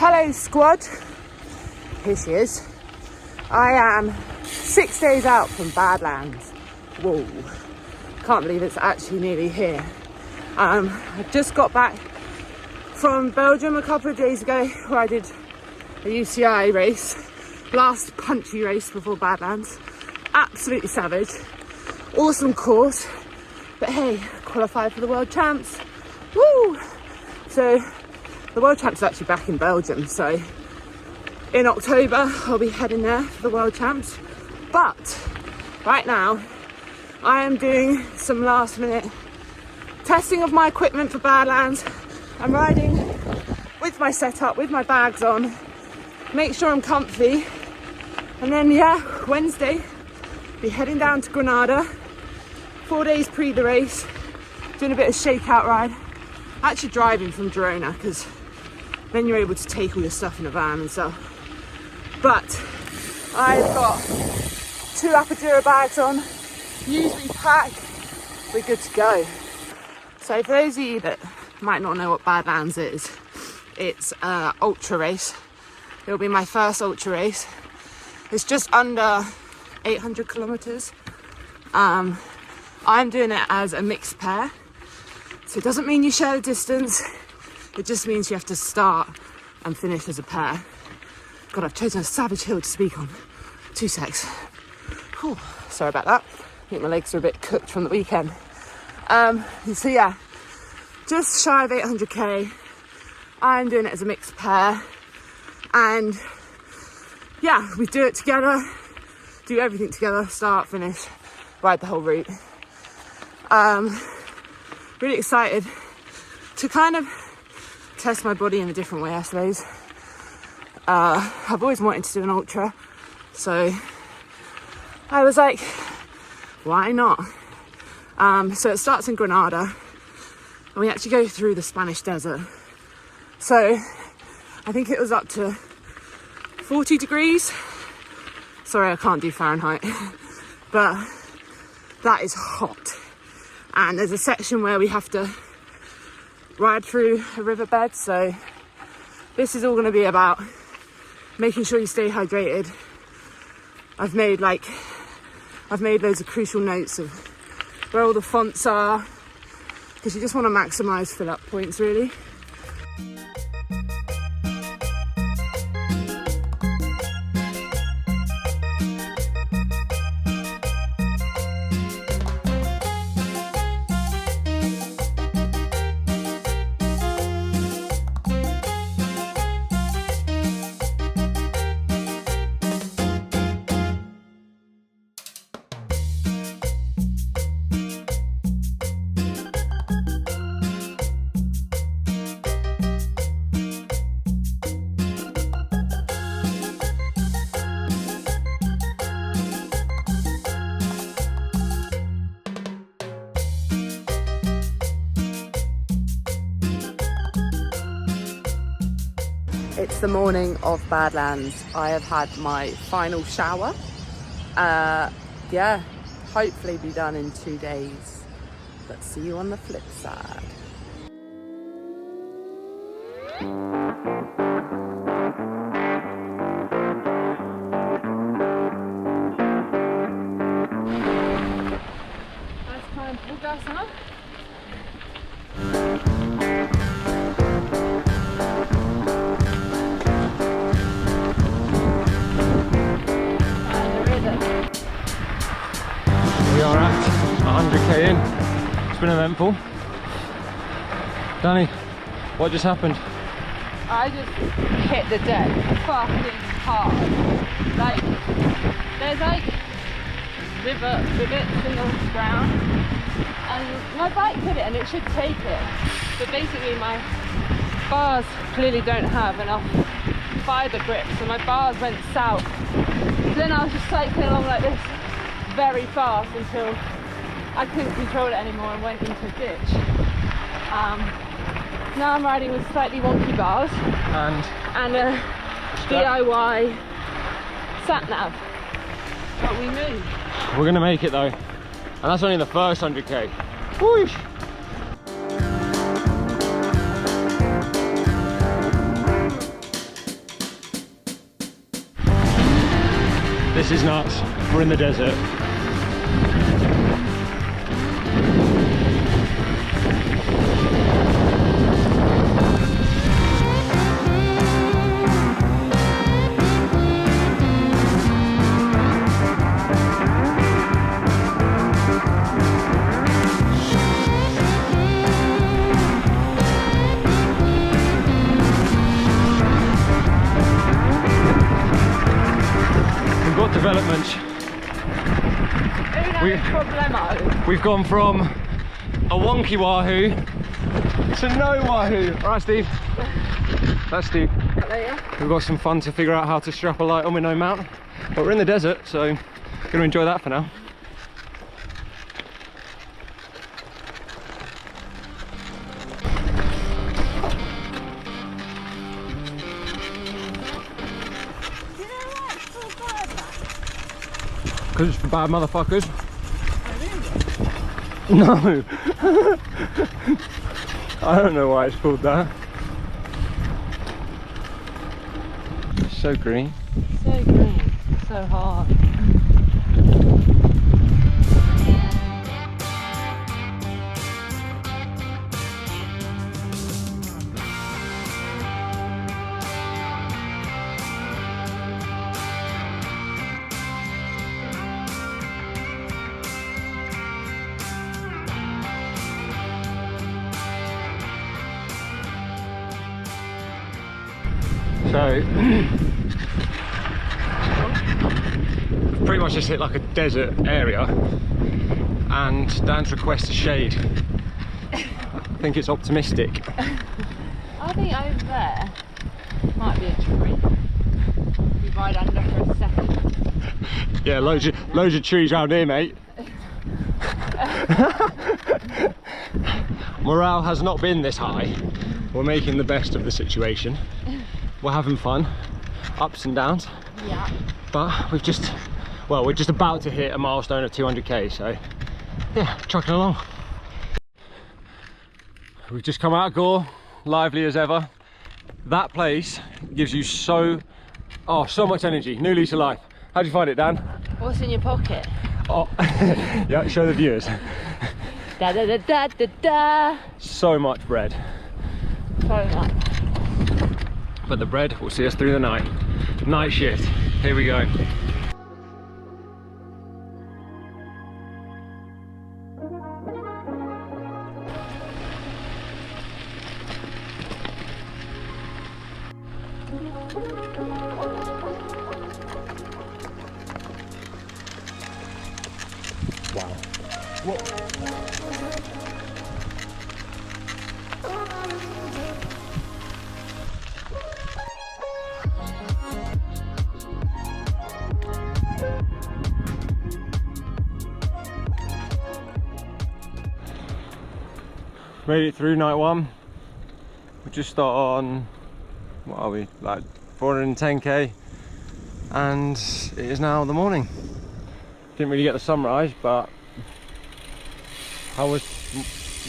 Hello squad, here she is. I am 6 days out from Badlands. Whoa, can't believe it's actually nearly here. I just got back from Belgium a couple of days ago where I did a UCI race, last punchy race before Badlands. Absolutely savage, awesome course, but hey, qualified for the World Champs. Woo! So the World Champs is actually back in Belgium, so in October I'll be heading there for the World Champs. But right now I am doing some last minute testing of my equipment for Badlands. I'm riding with my setup, with my bags on, make sure I'm comfy, and then Wednesday be heading down to Granada, 4 days pre the race, doing a bit of shakeout ride, actually driving from Girona because then you're able to take all your stuff in a van and stuff. But I've got 2 Apodura bags on, usually packed, we're good to go. So for those of you that might not know what Badlands is, it's an ultra race. It'll be my first ultra race. It's just under 800 kilometers. I'm doing it as a mixed pair. So it doesn't mean you share the distance. It just means you have to start and finish as a pair. God, I've chosen a savage hill to speak on. 2 secs. Whew, sorry about that. I think my legs are a bit cooked from the weekend. So yeah, just shy of 800k. I'm doing it as a mixed pair. And yeah, we do it together, do everything together, start, finish, ride the whole route. Really excited to kind of test my body in a different way, I suppose. I've always wanted to do an ultra, so I was like, why not? So it starts in Granada, and we actually go through the Spanish desert. So I think it was up to 40 degrees. Sorry, I can't do Fahrenheit, but that is hot. And there's a section where we have to ride through a riverbed, so this is all going to be about making sure you stay hydrated. I've made loads of crucial notes of where all the fonts are, because you just want to maximise fill up points really. It's the morning of Badlands. I have had my final shower. Hopefully be done in 2 days. But see you on the flip side. Nice time to walk outside. We are at 100k in. It's been eventful. Danny, what just happened? I just hit the deck fucking hard. Like, there's like rivets in the ground, and my bike hit it and it should take it. But basically my bars clearly don't have enough fibre grip, so my bars went south. Then I was just cycling along like this very fast until I couldn't control it anymore and went into a ditch. Now I'm riding with slightly wonky bars and a DIY sat nav. But we move. We're gonna make it though, and that's only the first 100k. Whoosh! This is nuts. We're in the desert. Development. We've gone from a wonky wahoo to no wahoo. Alright, Steve. That's Steve. We've got some fun to figure out how to strap a light on with no mount. But we're in the desert, so gonna enjoy that for now. Because it's for bad motherfuckers. No. I don't know why it's called that. So green. So green. So hard. So, pretty much just hit like a desert area, and Dan's request a shade. I think it's optimistic. I think over there might be a tree. We ride under for a second. Yeah, loads of trees around here, mate. Morale has not been this high. We're making the best of the situation. We're having fun, ups and downs. Yeah. But we're just about to hit a milestone of 200k, so yeah, trucking along. We've just come out of Gora, lively as ever. That place gives you so much energy, new lease of life. How'd you find it, Dan? What's in your pocket? Oh, yeah, show the viewers. Da da da da da da. So much bread. So much. But the bread will see us through the night. Night shift, here we go. Wow. Whoa. Made it through night one. We just start on, what are we, like 410k, and it is now the morning. Didn't really get the sunrise, but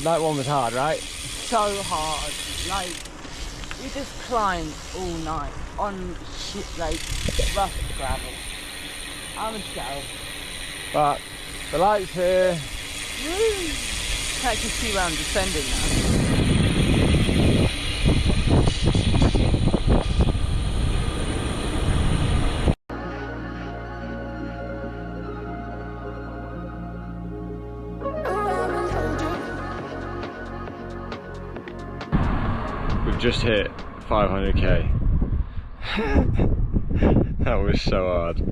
night one was hard, right? So hard. Like, we just climbed all night on shit, like rough gravel. I'm a shell. But the light's here. Woo! I can see where I'm descending now. We've just hit 500k. That was so hard.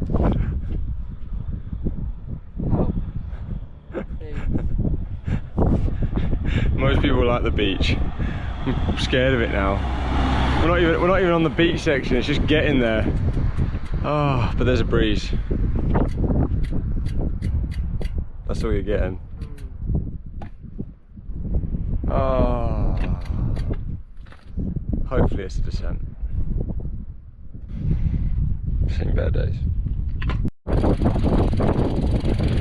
Most people like the beach. I'm scared of it now. We're not even on the beach section. It's just getting there. Oh, but there's a breeze. That's all you're getting. Oh. Hopefully it's a descent. Seen better days.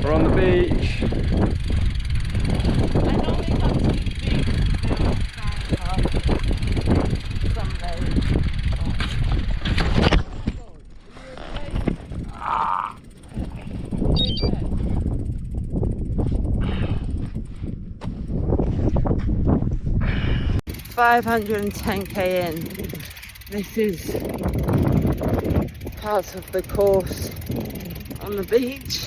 We're on the beach. I normally come to the beach someday. 510k in. This is part of the course on the beach.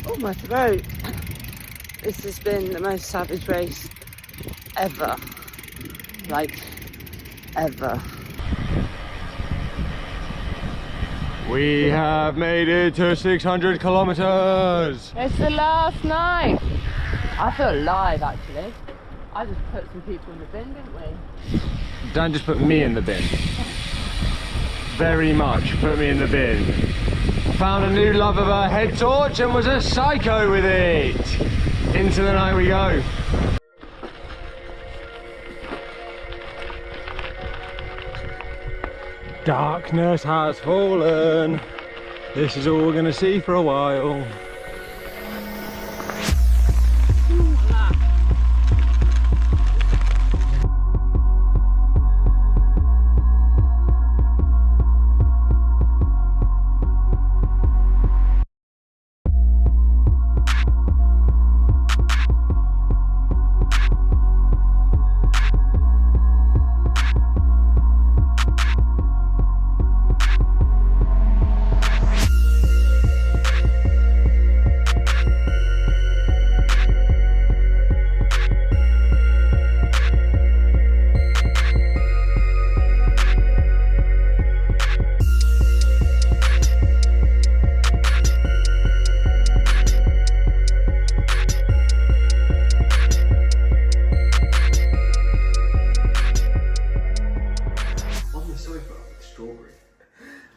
Oh, my throat. This has been the most savage race ever. Like, ever. We have made it to 600 kilometers. It's the last night. I feel alive, actually. I just put some people in the bin, didn't we? Dan just put me in the bin. Very much put me in the bin. Found a new love of a head torch and was a psycho with it. Into the night we go. Darkness has fallen. This is all we're gonna see for a while.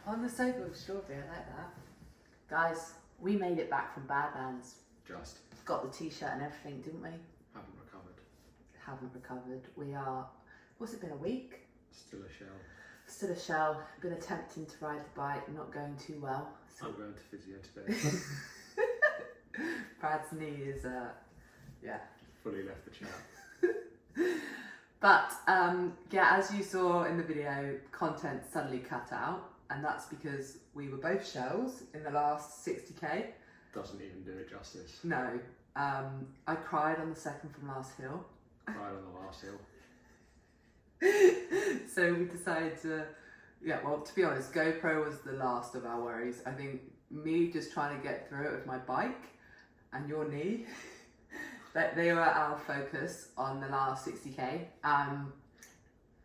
On the sofa with strawberry, I like that. Guys, we made it back from Badlands. Just. Got the t-shirt and everything, didn't we? Haven't recovered. Haven't recovered. We are, what's it been, a week? Still a shell. Still a shell. Been attempting to ride the bike, not going too well. So. I'm going to physio today. Brad's knee is, yeah. Fully left the chat. But, yeah, as you saw in the video, content suddenly cut out. And that's because we were both shells in the last 60k. Doesn't even do it justice. No. I cried on the second from last hill. Cried on the last hill. So we decided to, yeah, well, to be honest, GoPro was the last of our worries. I think me just trying to get through it with my bike and your knee, that they were our focus on the last 60k.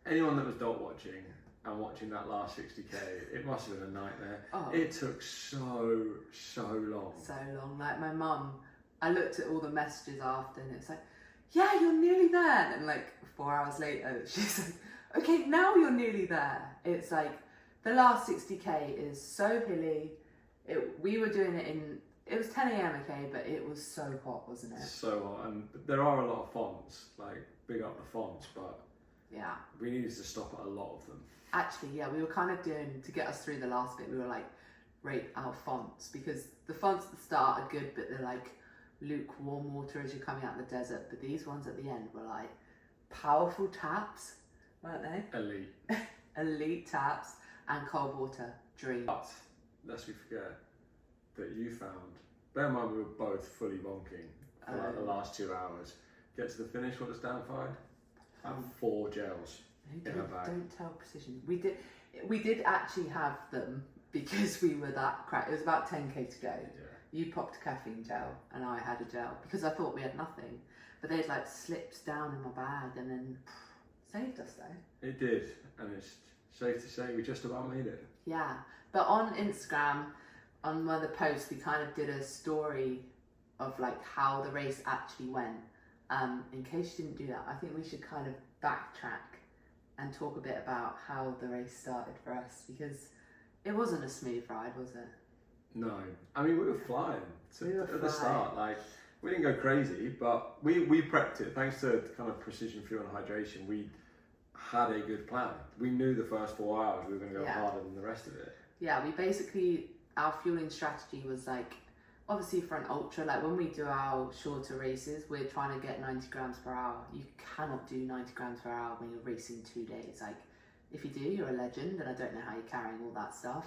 Anyone that was dot watching and watching that last 60k, it must have been a nightmare. Oh. It took so long. So long. Like my mum, I looked at all the messages after and it's like, yeah, you're nearly there. And like 4 hours later, she's like, okay, now you're nearly there. It's like, the last 60k is so hilly. We were doing it it was 10 a.m, okay, but it was so hot, wasn't it? So hot, and there are a lot of fonts, like big up the fonts, but yeah, we needed to stop at a lot of them. Actually, yeah, we were kind of doing, to get us through the last bit, we were like, rate our fonts, because the fonts at the start are good, but they're like lukewarm water as you're coming out of the desert. But these ones at the end were like powerful taps, weren't they? Elite. Elite taps and cold water, dream. But lest we forget that you found, bear in mind we were both fully bonking for like the last 2 hours. Get to the finish, what does Dan find? I have 4 gels. Don't tell Precision. We did actually have them because we were that cracked. It was about 10k to go. Yeah. You popped a caffeine gel and I had a gel because I thought we had nothing. But they'd like slipped down in my bag and then saved us though. It did, and it's safe to say we just about made it. Yeah, but on Instagram, on one of the posts, we kind of did a story of like how the race actually went. In case you didn't do that, I think we should kind of backtrack and talk a bit about how the race started for us, because it wasn't a smooth ride, was it? No, I mean we were flying at the start. Like we didn't go crazy, but we prepped it thanks to kind of precision fuel and hydration. We had a good plan. We knew the first 4 hours we were going to go harder than the rest of it. Yeah, we basically, our fueling strategy was like, obviously for an ultra, like when we do our shorter races, we're trying to get 90 grams per hour. You cannot do 90 grams per hour when you're racing 2 days. Like if you do, you're a legend, and I don't know how you're carrying all that stuff.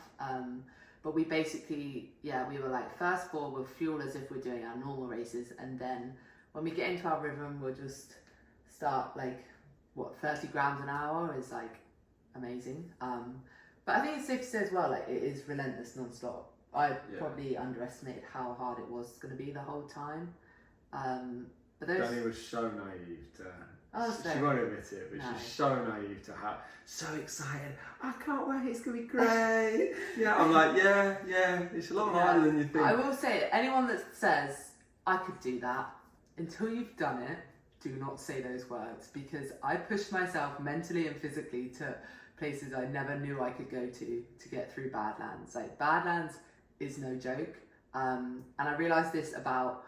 But we basically, we were like, first 4 we'll fuel as if we're doing our normal races, and then when we get into our rhythm, we'll just start like what, 30 grams an hour is like amazing. But I think it's safe to say as well, like it is relentless non-stop. I probably underestimated how hard it was going to be the whole time. But Danny was so naive to. Oh, she won't admit it, but she's so naive to have. So excited! I can't wait. It's gonna be great. Yeah, I'm like, yeah. It's a lot harder than you think. I will say, anyone that says I could do that, until you've done it, do not say those words, because I pushed myself mentally and physically to places I never knew I could go to get through Badlands. Like Badlands is no joke, and I realised this about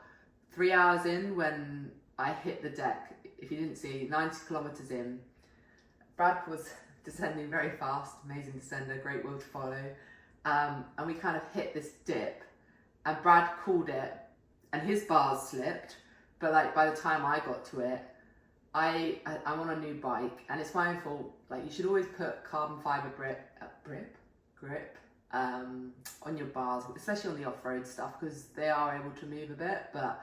3 hours in when I hit the deck. If you didn't see, 90 kilometres in, Brad was descending very fast, amazing descender, great will to follow, and we kind of hit this dip, and Brad called it, and his bars slipped, but like by the time I got to it, I'm on a new bike, and it's my own fault. Like, you should always put carbon fibre grip on your bars, especially on the off-road stuff, because they are able to move a bit, but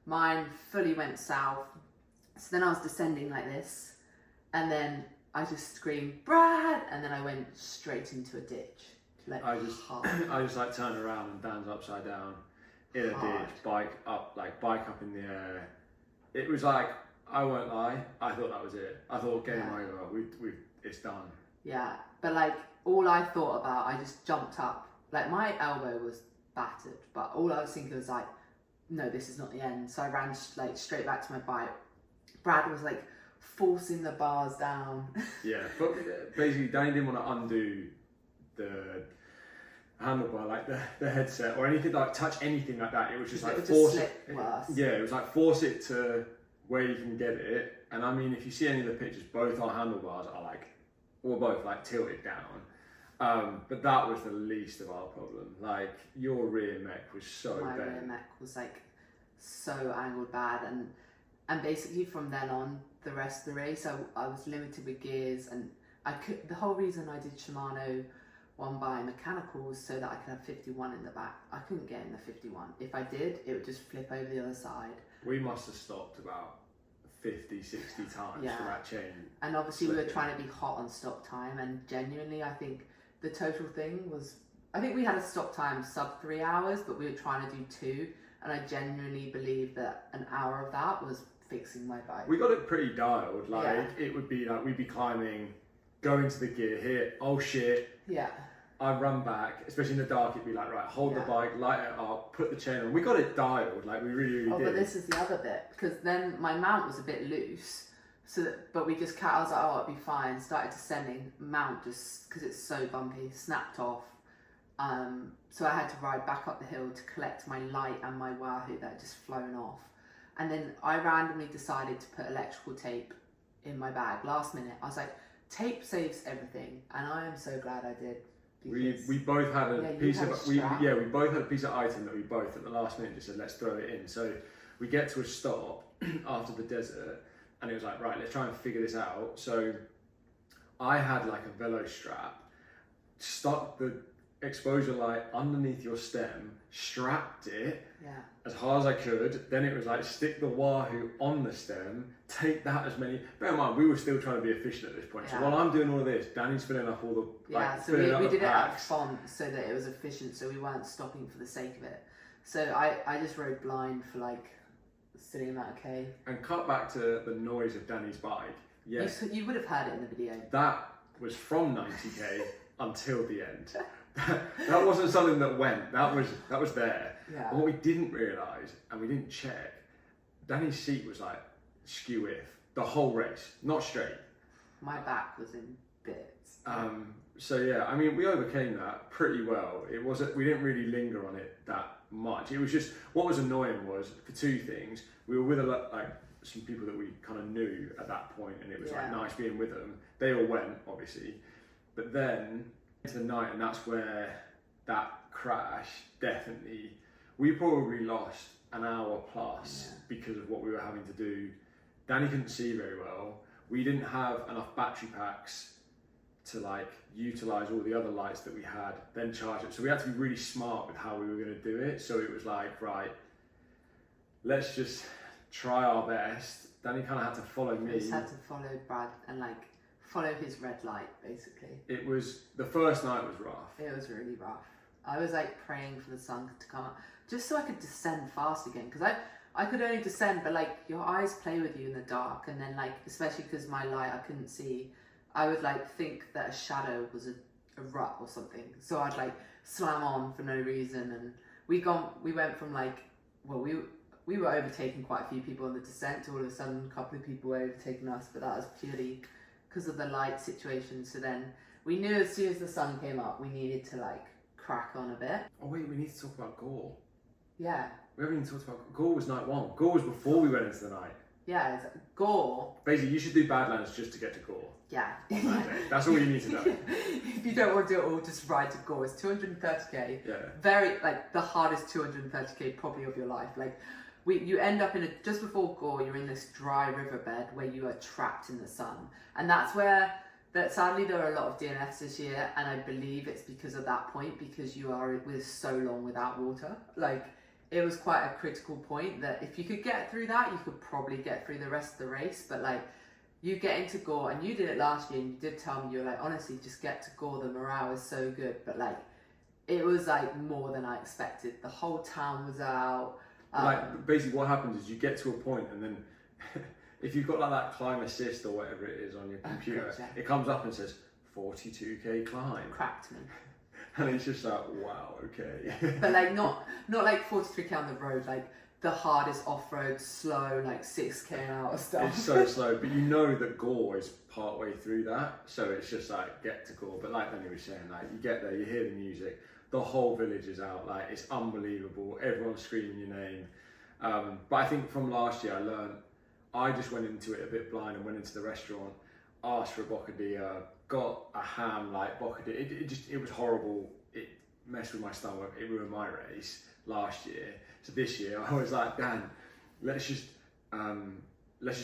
mine fully went south. So then I was descending like this, and then I just screamed, Brad! And then I went straight into a ditch. Like, I just like turned around and Dan's upside down in a ditch, bike up in the air. It was like, I won't lie, I thought that was it. I thought game over, it's done. Yeah, but like all I thought about, I just jumped up. Like my elbow was battered, but all I was thinking was like, no, this is not the end. So I ran like straight back to my bike. Brad was like forcing the bars down. Yeah, but basically Danny didn't want to undo the handlebar, like the headset or anything, like touch anything like that. It was just like force it. Yeah, it was like force it to where you can get it. And I mean, if you see any of the pictures, both our handlebars are like, we're both like tilted down. But that was the least of our problem. Like your rear mech was so bad. My rear mech was like so angled bad, and basically from then on, the rest of the race, I was limited with gears, and the whole reason I did Shimano 1x mechanical was so that I could have 51 in the back. I couldn't get in the 51. If I did, it would just flip over the other side. We must have stopped about 50, 60 times for that chain. And obviously we were trying to be hot on stop time, and genuinely I think the total thing was, I think we had a stop time sub 3 hours, but we were trying to do 2, and I genuinely believe that an hour of that was fixing my bike. We got it pretty dialed, like it would be like, we'd be climbing, go into the gear, hit, oh shit. Yeah. I'd run back, especially in the dark, it'd be like, right, hold the bike, light it up, put the chain on. We got it dialed, like we really did. But this is the other bit, because then my mount was a bit loose, but we just I was like, oh, it'll be fine. Started descending, mount just, because it's so bumpy, snapped off. So I had to ride back up the hill to collect my light and my Wahoo that had just flown off. And then I randomly decided to put electrical tape in my bag last minute. I was like, tape saves everything, and I am so glad I did. We both had a piece of we both had a piece of item that we both at the last minute just said, let's throw it in. So we get to a stop after the desert, and it was like, right, let's try and figure this out. So I had like a velo strap, stuck the exposure light underneath your stem, strapped it as hard as I could. Then it was like, stick the Wahoo on the stem, take that as many. Bear in mind, we were still trying to be efficient at this point. So while I'm doing all of this, Danny's filling up all the so we did it at font so that it was efficient, so we weren't stopping for the sake of it. So I just rode blind for like a silly amount of K. And cut back to the noise of Danny's bike. Yes, you would have heard it in the video. That was from 90k until the end. That wasn't something that went. That was there. Yeah. And what we didn't realise, and we didn't check, Danny's seat was like skew if the whole race, not straight. My back was in bits. So yeah, I mean, we overcame that pretty well. We didn't really linger on it that much. It was just, what was annoying was, for two things, we were with some people that we kind of knew at that point, and it was like nice being with them. They all went, obviously, but then into the night, and that's where that crash definitely, we probably lost an hour plus because of what we were having to do. Danny couldn't see very well. We didn't have enough battery packs to like utilize all the other lights that we had, then charge it. So we had to be really smart with how we were going to do it. So it was like, right, let's just try our best Danny kind of had to follow me. I just had to follow Brad and like follow his red light, basically. It was, the first night was rough. It was really rough. I was like praying for the sun to come up just so I could descend fast again, because I could only descend, but like your eyes play with you in the dark, and then like, especially because my light I couldn't see, I would like think that a shadow was a rut or something, so I'd like slam on for no reason. And we went from like, well, we were overtaking quite a few people on the descent to all of a sudden a couple of people were overtaking us, but that was purely because of the light situation. So then we knew as soon as the sun came up we needed to like crack on a bit. Oh wait, we need to talk about Gora. Yeah. We haven't even talked about Gora. Was night 1. Gora was before we went into the night. Yeah, it's Gora. Basically, you should do Badlands just to get to Gora. Yeah. That's all you need to know. If you don't want to do it all, just ride to Gora. It's 230k. Yeah. Very, like, the hardest 230k probably of your life. Like, you end up in just before Gora, you're in this dry riverbed where you are trapped in the sun. And that's where, sadly, there are a lot of DNFs this year, and I believe it's because of that point, because you are with so long without water. Like, it was quite a critical point that if you could get through that, you could probably get through the rest of the race. But like, you get into Gora, and you did it last year, and you did tell me, you're like, honestly, just get to Gora, the morale is so good. But like, it was like more than I expected. The whole town was out. Like, basically what happens is you get to a point, and then if you've got like that climb assist or whatever it is on your computer, it comes up and says 42k climb. Cracked me. And it's just like, wow, okay. But like not like 43k on the road, like the hardest off-road, slow, like 6k an hour stuff. It's so slow, but you know that Gora is part way through that, so it's just like, get to Gora. But like Danny was saying, like, you get there, you hear the music, the whole village is out, like, it's unbelievable, everyone's screaming your name. But I think from last year I learned, I just went into it a bit blind and went into the restaurant, asked for a bocadilla, got a ham like bocadilla. It was horrible. It messed with my stomach. It ruined my race last year. So this year I was like, Dan, let's just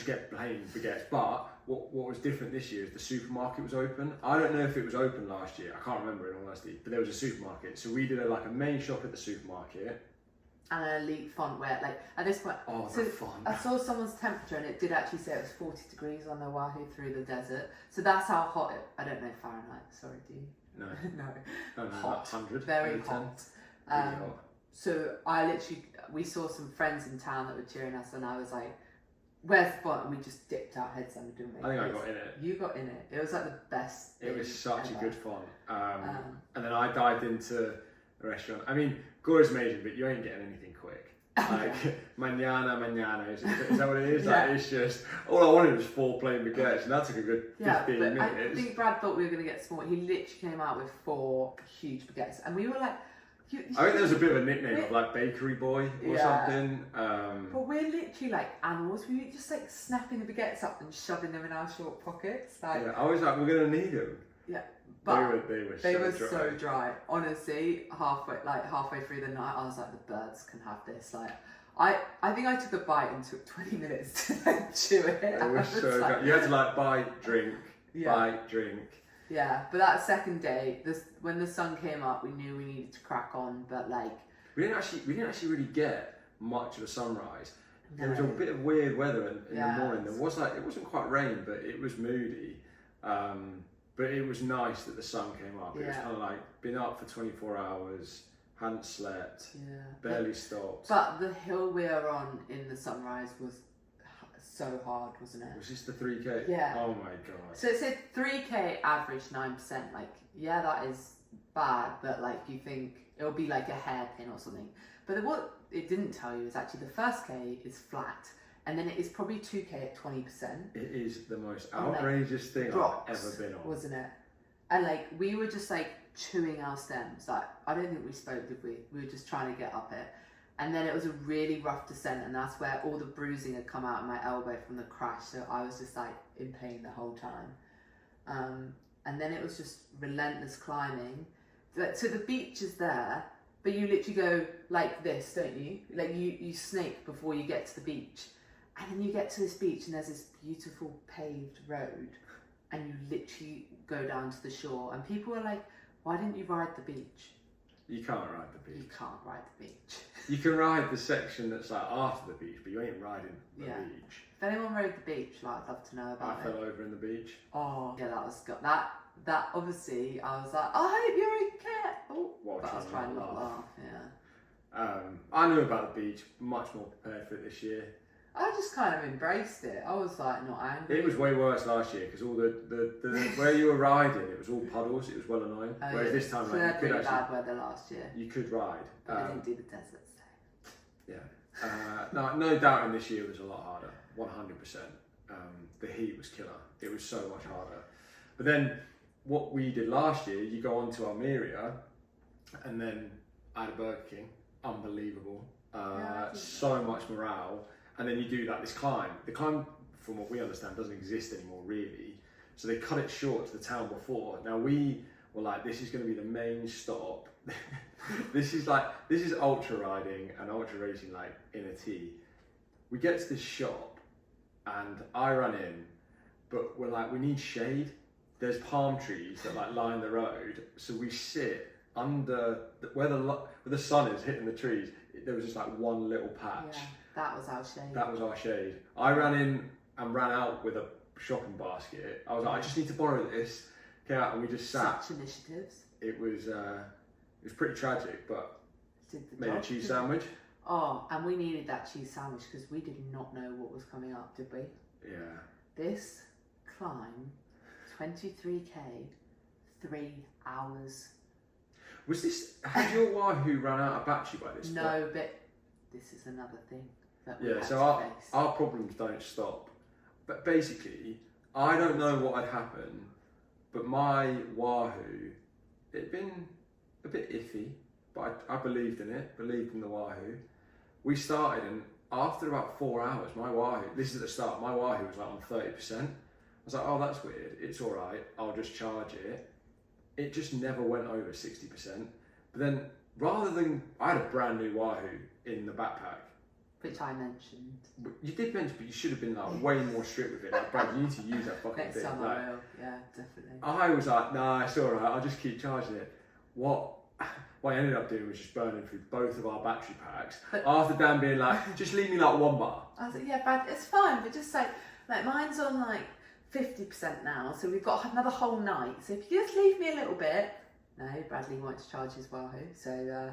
get plain baguettes. But what was different this year is the supermarket was open. I don't know if it was open last year. I can't remember in all honesty. But there was a supermarket. So we did a main shop at the supermarket. And an elite font where, like, at this point, the font. I saw someone's temperature and it did actually say it was 40 degrees on the Wahoo through the desert. So that's how hot it, I don't know Fahrenheit, sorry, do you? No. No. Hot. 100. Very hot. Really hot. So we saw some friends in town that were cheering us, and I was like, where's the font? And we just dipped our heads under, didn't we? I think I got in it. You got in it. It was like the best. It was such ever. a good font. And then I dived into the restaurant. I mean, Gora's amazing, but you ain't getting anything quick. Like, mañana, is that what it is? Yeah. Like, it's just, all I wanted was 4 plain baguettes, and that took a good 15 minutes. I think Brad thought we were going to get small. He literally came out with 4 huge baguettes, and we were like, I think there was a bit of a nickname of like Bakery Boy or something. But we're literally like animals. We were just like snapping the baguettes up and shoving them in our short pockets. Like, yeah, I was like, we're going to need them. Yeah. But they were so dry. Honestly, halfway through the night, I was like, the birds can have this. Like, I think I took a bite and took 20 minutes to like chew it. It was so like, good. You had to like bite, drink, bite, drink. Yeah, but that second day, when the sun came up, we knew we needed to crack on. But like, we didn't actually really get much of a sunrise. No. There was a bit of weird weather in the morning. There was it wasn't quite rain, but it was moody. But it was nice that the sun came up. It was kind of like, been up for 24 hours, hadn't slept, barely stopped. But the hill we were on in the sunrise was so hard, wasn't it? Was this the 3K? Yeah. Oh my god. So it said 3K average 9%. Like, yeah, that is bad, but like, you think it'll be like a hairpin or something. But what it didn't tell you is actually the first K is flat. And then it is probably 2K at 20%. It is the most outrageous thing I've ever been on. Wasn't it? And like, we were just like chewing our stems. Like, I don't think we spoke, did we? We were just trying to get up it. And then it was a really rough descent, and that's where all the bruising had come out of my elbow from the crash. So I was just like in pain the whole time. And then it was just relentless climbing. So the beach is there, but you literally go like this, don't you? Like you snake before you get to the beach. And then you get to this beach and there's this beautiful paved road, and you literally go down to the shore, and people are like, why didn't you ride the beach? You can't ride the beach. You can't ride the beach. You can ride the section that's like after the beach, but you ain't riding the beach. If anyone rode the beach, like, I'd love to know about it. I fell over in the beach. Oh, yeah, that obviously, I was like, I hope you're okay. Oh, but I was trying not to laugh, yeah. I knew about the beach, much more prepared for it this year. I just kind of embraced it. I was like not angry. It was way worse last year because all the where you were riding, it was all puddles. It was well annoying. Whereas this time, so like, you could bad weather last year. You could ride. But I didn't do the desert stay. Yeah. No doubt in this year was a lot harder. 100%. The heat was killer. It was so much harder. But then what we did last year, you go on to Almeria, and then I had a Burger King. Unbelievable. So much morale. And then you do like this climb. The climb, from what we understand, doesn't exist anymore really. So they cut it short to the town before. Now we were like, this is going to be the main stop. This is ultra riding and ultra racing like in a T. We get to this shop and I run in, but we're like, we need shade. There's palm trees that like line the road. So we sit under where the sun is hitting the trees. There was just like one little patch. Yeah. That was our shade. That was our shade. I ran in and ran out with a shopping basket. I was like, I just need to borrow this. Came out and we just sat. Such initiatives. It was pretty tragic, but made a cheese sandwich. Oh, and we needed that cheese sandwich because we did not know what was coming up, did we? Yeah. This climb, 23k, 3 hours. Was this? Had your Wahoo run out of battery by this point? No, but this is another thing. So our problems don't stop. But basically, I don't know what had happened, but my Wahoo, it'd been a bit iffy, but I believed in it, believed in the Wahoo. We started, and after about 4 hours, my Wahoo, this is at the start, my Wahoo was like on 30%. I was like, oh, that's weird, it's all right, I'll just charge it. It just never went over 60%. But then, rather than, I had a brand new Wahoo in the backpack, which I mentioned. You did mention, but you should have been like way more strict with it. Like, Brad, you need to use that fucking thing. Next time I will, yeah, definitely. I was like, nah, it's all right. I'll just keep charging it. What I ended up doing was just burning through both of our battery packs. But after Dan being like, just leave me like 1 bar. I was like, yeah, Brad, it's fine, but just like mine's on like 50% now, so we've got another whole night. So if you just leave me a little bit. No, Bradley wanted to charge his Wahoo. So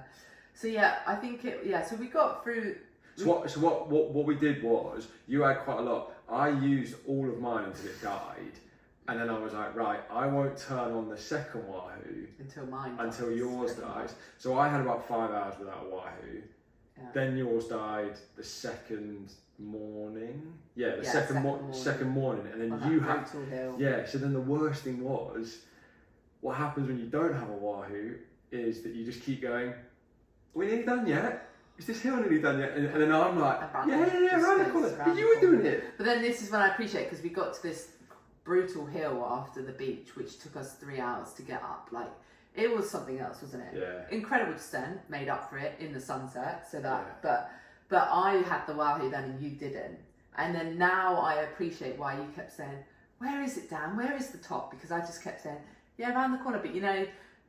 yeah, I think so we got through. So what we did was, you had quite a lot. I used all of mine until it died, and then I was like, right, I won't turn on the second Wahoo until yours dies. So I had about 5 hours without a Wahoo. Yeah. Then yours died the second morning. Yeah, the second morning, and then you had hill. Yeah. So then the worst thing was, what happens when you don't have a Wahoo is that you just keep going. We nearly done yet. Is this hill nearly done yet? And then I'm like, yeah, around the corner. You were doing it. But then this is when I appreciate, because we got to this brutal hill after the beach, which took us 3 hours to get up. Like, it was something else, wasn't it? Yeah. Incredible descent, made up for it in the sunset. So that, but I had the Wahoo then and you didn't. And then now I appreciate why you kept saying, where is it, Dan? Where is the top? Because I just kept saying, yeah, around the corner. But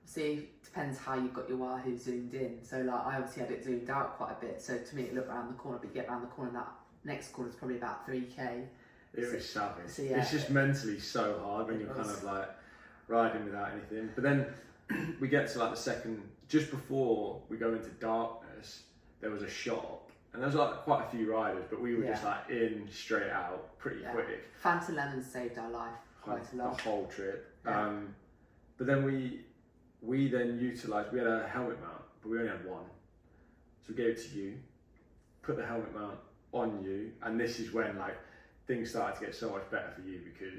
see, depends how you've got your Wahoo zoomed in. So like, I obviously had it zoomed out quite a bit. So to me, it looked around the corner, but you get around the corner, that next corner is probably about 3k. It was savage. So yeah, it's just mentally so hard when you're kind of like riding without anything. But then we get to like the second, just before we go into darkness, there was a shop. And there was like quite a few riders, but we were just like in, straight out, pretty quick. Fanta Lemon saved our life quite a lot. The whole trip. Yeah. But then we then utilised, we had a helmet mount, but we only had one. So we gave it to you, put the helmet mount on you, and this is when like things started to get so much better for you, because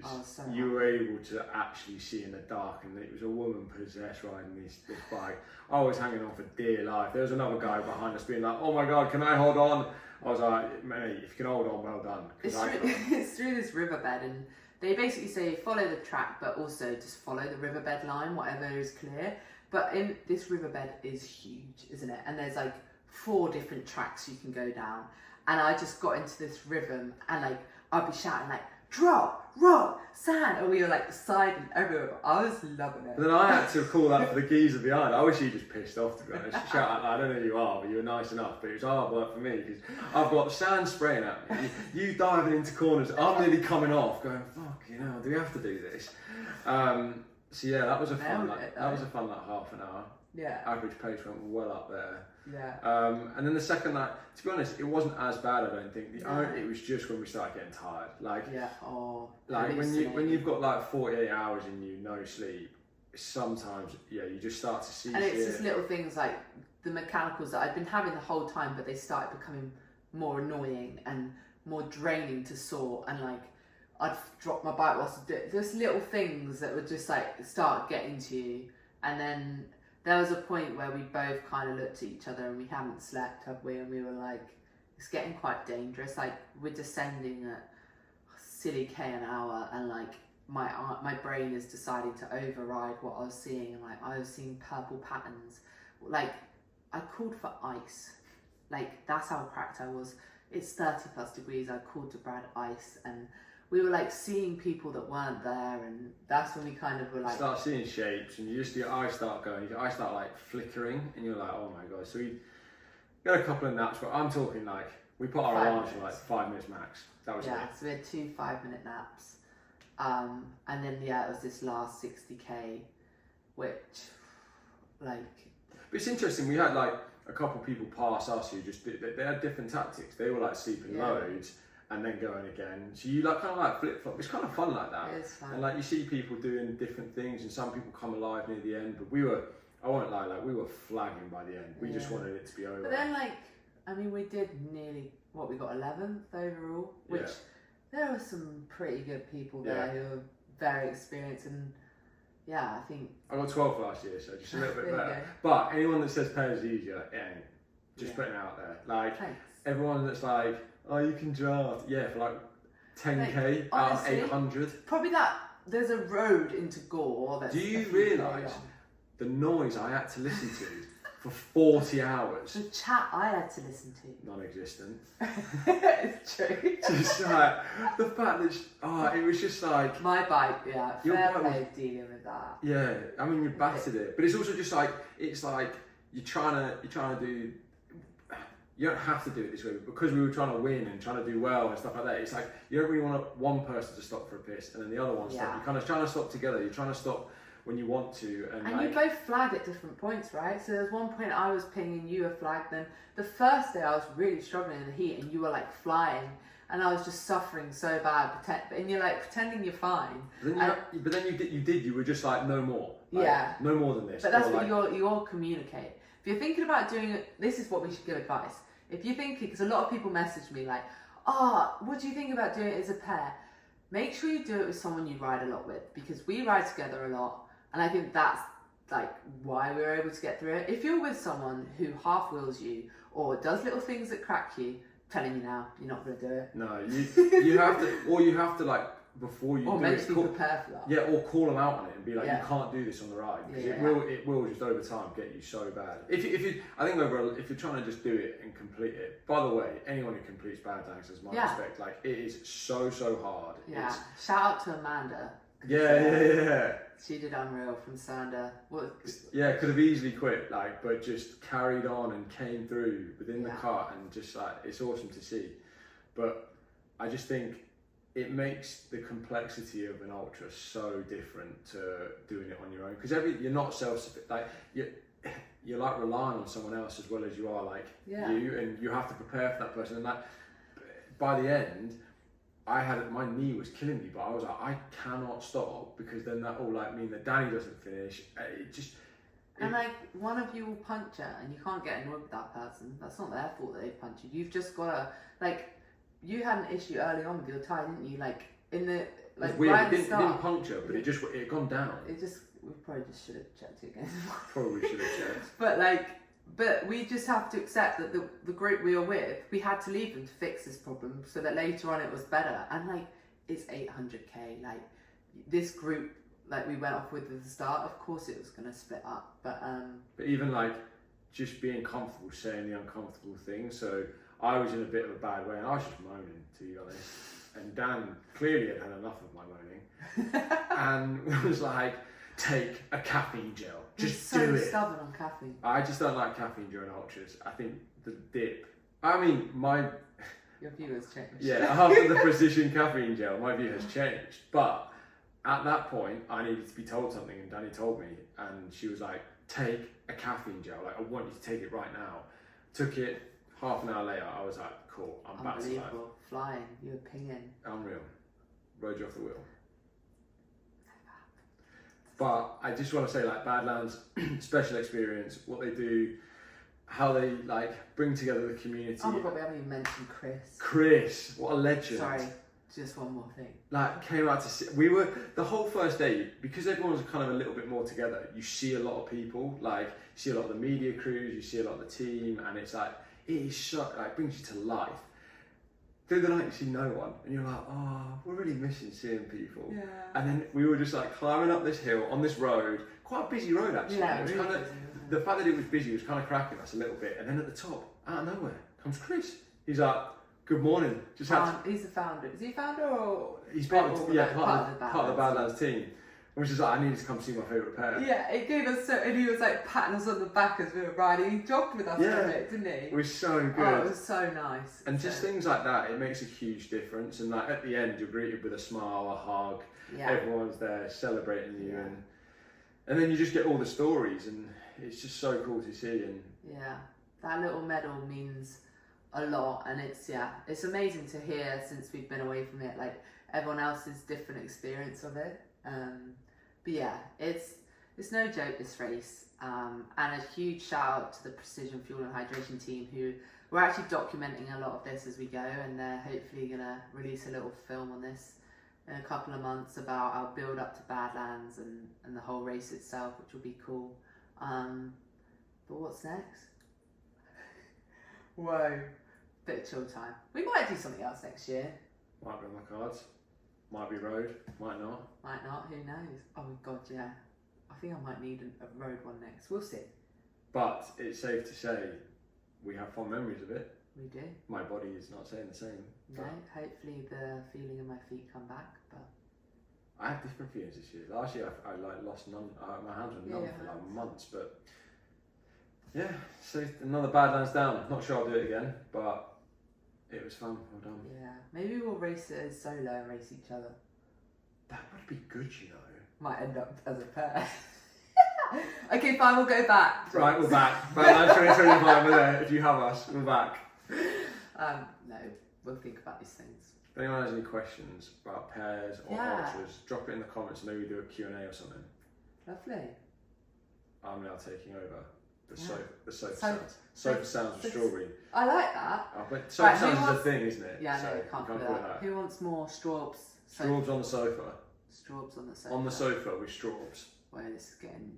you were able to actually see in the dark, and it was a woman possessed riding this bike. I was hanging on for dear life. There was another guy behind us being like, oh my God, can I hold on? I was like, mate, if you can hold on, well done. It's through this riverbed, and they basically say follow the track, but also just follow the riverbed line, whatever is clear. But in this riverbed is huge, isn't it? And there's like 4 different tracks you can go down. And I just got into this rhythm, and like I'd be shouting like, drop, rock, sand, and we were like siding everywhere. But I was loving it. But then I had to call that for the geezer behind. I wish you just pissed off, to be honest. Shout out, I don't know who you are, but you were nice enough. But it was hard work for me because I've got sand spraying at me. You diving into corners. I'm nearly coming off, going, fuck, do we have to do this? So yeah, that was a fun. That was a fun half an hour. Yeah. Average pace went well up there. Yeah. And then the second night, to be honest, it wasn't as bad. I don't think. It was just when we started getting tired. Like when you've got like 48 hours in you, no sleep. Sometimes you just start to see. And it's just little things like the mechanicals that I'd been having the whole time, but they started becoming more annoying and more draining to sort. And like I'd drop my bike whilst there's little things that would just like start getting to you, and then. There was a point where we both kind of looked at each other and we hadn't slept, have we? And we were like, it's getting quite dangerous. Like we're descending at silly K an hour, and like my brain is deciding to override what I was seeing. And like I was seeing purple patterns. Like I called for ice. Like that's how cracked I was. It's 30+ degrees. I called to Brad ice, and we were like seeing people that weren't there, and that's when we kind of were like start seeing shapes, and your eyes start going. Your eyes start like flickering, and you're like, oh my god. So we got a couple of naps, but I'm talking like we put our alarms for like 5 minutes max. That was it. So we had 2 5-minute naps, and then it was this last 60k, which like. But it's interesting. We had like a couple of people pass us who just they had different tactics. They were like sleeping loads. And then going again, so you like kind of like flip flop. It's kind of fun like that. It's fun. And like you see people doing different things, and some people come alive near the end. But I won't lie, like we were flagging by the end. We just wanted it to be over. But then we did nearly we got 11th overall, which there were some pretty good people there who were very experienced, and I think I got 12th last year, so just a little bit better. But anyone that says pairs easier, it ain't. Just putting it out there. Like everyone that's like. Oh, you can draft, for like 10k out of 800. Probably there's a road into Gora. Do you realise the noise I had to listen to for 40 hours? The chat I had to listen to. Non-existent. It's true. Just like the fact that it was just like my bike. Fair play dealing with that. Yeah, I mean you battered it, but it's also just like you're trying to do. You don't have to do it this way, but because we were trying to win and trying to do well and stuff like that, it's like you don't really want one person to stop for a piss and then the other one stop. You're kind of trying to stop together. You're trying to stop when you want to. And you both flag at different points, right? So there's one point I was pinging, you were flagged. Then the first day I was really struggling in the heat and you were like flying. And I was just suffering so bad, and you're like pretending you're fine. But then you were just like, no more. Like, no more than this. But that's what you all communicate. If you're thinking about doing it, this is what we should give advice. If you're thinking, because a lot of people message me like, what do you think about doing it as a pair? Make sure you do it with someone you ride a lot with, because we ride together a lot, and I think that's like why we were able to get through it. If you're with someone who half wheels you or does little things that crack you, telling you now, you're not going to do it. No, you have to like before you or do it, prepare for that. Yeah, or call them out on it and be like, you can't do this on the ride, because it will just over time get you so bad. If you're trying to just do it and complete it. By the way, anyone who completes Badlands has my respect. Like it is so hard. Yeah. Shout out to Amanda. Yeah. She did unreal from Sander. Yeah, could have easily quit, but just carried on and came through within the cut, and just it's awesome to see. But I just think it makes the complexity of an ultra so different to doing it on your own, because you're not self-sufficient. You're like relying on someone else as well as you are you, and you have to prepare for that person. And by the end, my knee was killing me, but I was like, I cannot stop, because then that will mean that Danny doesn't finish. And one of you will punch her, and you can't get annoyed with that person. That's not their fault that they punch you. You've just got to you had an issue early on with your tie, didn't you? In the it weird. It didn't puncture, but it had gone down. We probably just should have checked it again. Probably should have checked. But we just have to accept that the group we were with, we had to leave them to fix this problem, so that later on it was better. And it's 800k. This group we went off with at the start, of course it was going to split up. But even just being comfortable saying the uncomfortable things. So I was in a bit of a bad way, and I was just moaning, to be honest. and Dan clearly had enough of my moaning and was like, take a caffeine gel. Just do it. You're so stubborn on caffeine. I just don't like caffeine during ultras. I think the dip. I mean, your view has changed. Yeah, after the precision caffeine gel, my view has changed. But at that point, I needed to be told something, and Danny told me, and she was like, take a caffeine gel. Like, I want you to take it right now. Took it. Half an hour later, I was like, cool, I'm back to life. Unbelievable. Flying. You were pinging. Unreal. Rode you off the wheel. But I just want to say, like, Badlands, special experience, what they do, how they, like, bring together the community. Oh my God, we haven't even mentioned Chris. Chris, what a legend. Sorry, just one more thing. Like, came out to see, the whole first day, because everyone was kind of a little bit more together, you see a lot of people, like, you see a lot of the media crews, you see a lot of the team, and it's like, it is so, like, brings you to life. Through the night you see no one, and you're like, oh, we're really missing seeing people. Yeah. And then we were just like climbing up this hill on this road, quite a busy road actually. Yeah, it was really kind of, busy, the fact that it was busy was kind of cracking us a little bit. And then at the top, out of nowhere, comes Chris. He's like, good morning. He's the founder. Is he a founder or? He's part of the Badlands team. Which is like, I needed to come see my favourite pair. Yeah, it gave us so, and he was like patting us on the back as we were riding. He jogged with us for a bit, didn't he? It was so good. Oh, it was so nice. And just things like that, it makes a huge difference. And like at the end, you're greeted with a smile, a hug. Yeah. Everyone's there celebrating you, and then you just get all the stories, and it's just so cool to see. And yeah, that little medal means a lot, and it's amazing to hear since we've been away from it, like everyone else's different experience of it. But yeah, it's no joke, this race, and a huge shout out to the Precision Fuel and Hydration team, who we're actually documenting a lot of this as we go, and they're hopefully going to release a little film on this in a couple of months about our build up to Badlands and the whole race itself, which will be cool. But what's next? Whoa, bit of chill time. We might do something else next year. might be on my cards. Might be road, might not. Might not, who knows? Oh my God, yeah. I think I might need a road one next. We'll see. But it's safe to say we have fond memories of it. We do. My body is not saying the same. No, hopefully the feeling in my feet come back, but... I have different feelings this year. Last year I like lost none, my hands were numb for like months, but... Yeah, so another Badlands down. Not sure I'll do it again, but... It was fun, well done. Yeah, maybe we'll race it as solo and race each other. That would be good, you know. Might end up as a pair. Okay, fine, we'll go back. Right, we're back. Badlands 2025, we're there. If you have us, we're back. No, we'll think about these things. If anyone has any questions about pairs or ultras, drop it in the comments and maybe do a Q&A or something. Lovely. I'm now taking over. The sofa sounds. Sofa sounds with strawberry. I like that. Oh, but sofa sounds is a thing, isn't it? Yeah, so no, you can't call it that. Who wants more straws? Straws on the sofa. Straws on the sofa. On the sofa with straws. Well, this is getting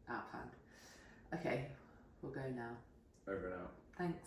out of hand. Okay, we'll go now. Over and out. Thanks.